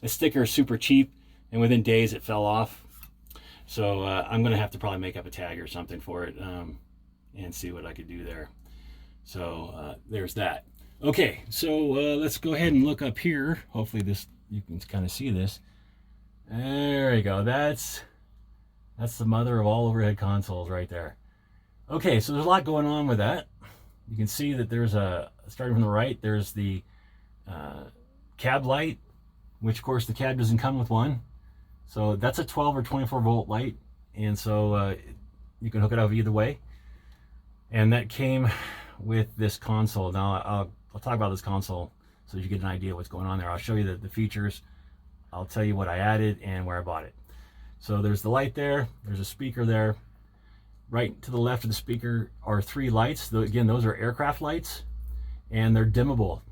The sticker is super cheap, and within days it fell off. So I'm gonna have to probably make up a tag or something for it and see what I could do there. So there's that. Okay, so let's go ahead and look up here. Hopefully this, you can kind of see this. There you go. That's the mother of all overhead consoles right there. Okay, so there's a lot going on with that. You can see that there's starting from the right, there's the cab light, which of course the cab doesn't come with one. So that's a 12 or 24 volt light, and so you can hook it up either way. And that came with this console. Now I'll talk about this console so you get an idea of what's going on there. I'll show you the features. I'll tell you what I added and where I bought it. So there's the light there, there's a speaker there. Right to the left of the speaker are 3 lights. Again, those are aircraft lights, and they're dimmable.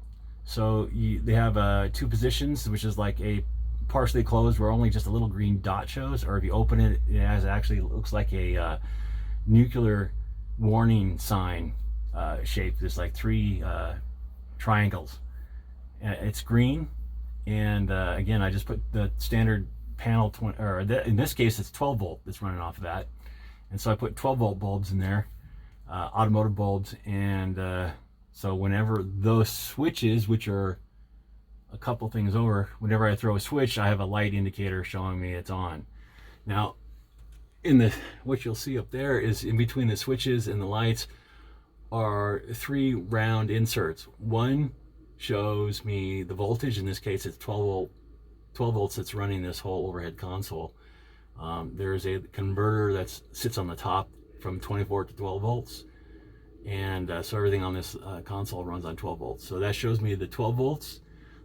So they have 2 positions, which is like a partially closed where only just a little green dot shows, or if you open it, it has actually looks like a nuclear warning sign shape. There's like 3 triangles. It's green, and again, I just put the standard panel, in this case it's 12 volt that's running off of that, and so I put 12 volt bulbs in there, automotive bulbs, and so whenever those switches, which are a couple things over, whenever I throw a switch, I have a light indicator showing me it's on. Now, what you'll see up there is in between the switches and the lights are 3 round inserts. One shows me the voltage. In this case, it's 12 volts that's running this whole overhead console. There's a converter that sits on the top from 24 to 12 volts. And so everything on this console runs on 12 volts. So that shows me the 12 volts.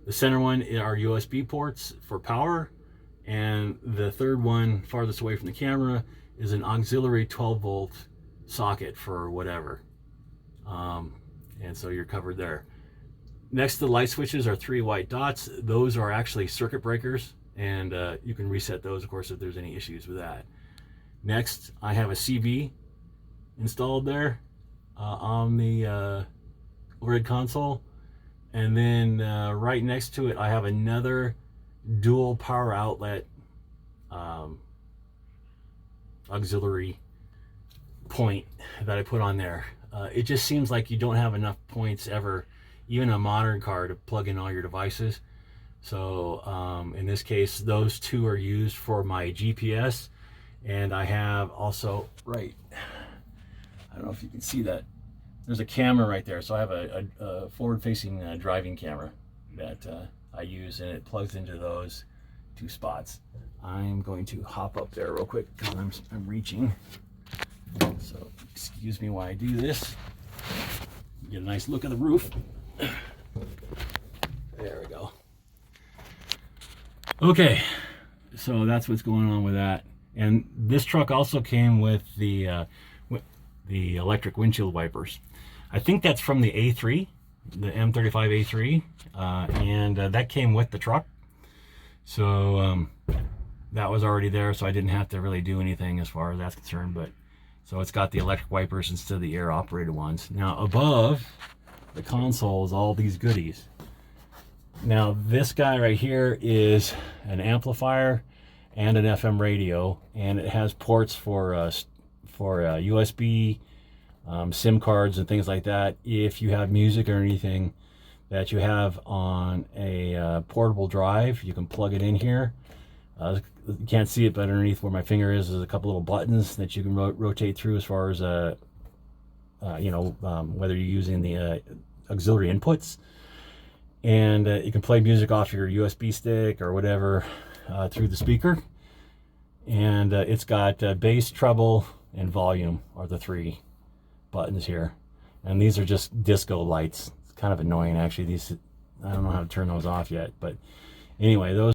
The center one are USB ports for power. And the third one, farthest away from the camera, is an auxiliary 12 volt socket for whatever. And so you're covered there. Next to the light switches are 3 white dots. Those are actually circuit breakers, and you can reset those, of course, if there's any issues with that. Next, I have a CV installed there on the overhead console, and then right next to it I have another dual power outlet auxiliary point that I put on there. It just seems like you don't have enough points ever, even a modern car, to plug in all your devices. So in this case, those 2 are used for my GPS, and I have also, I don't know if you can see that, there's a camera right there. So I have a forward-facing driving camera that I use, and it plugs into those 2 spots. I'm going to hop up there real quick because I'm reaching. So excuse me while I do this. Get a nice look at the roof. There we go. Okay, so that's what's going on with that. And this truck also came with the electric windshield wipers. I think that's from the A3, the M35a2, and that came with the truck. So that was already there, so I didn't have to really do anything as far as that's concerned. But so it's got the electric wipers instead of the air operated ones. Now above the console is all these goodies. Now this guy right here is an amplifier and an FM radio, and it has ports for USB, SIM cards and things like that. If you have music or anything that you have on a portable drive, you can plug it in here. You can't see it, but underneath where my finger is, there's a couple little buttons that you can rotate through as far as whether you're using the auxiliary inputs, and you can play music off your USB stick or whatever through the speaker. And it's got bass, treble, and volume are the 3 buttons here. And these are just disco lights. It's kind of annoying actually. These, I don't know how to turn those off yet, but anyway, those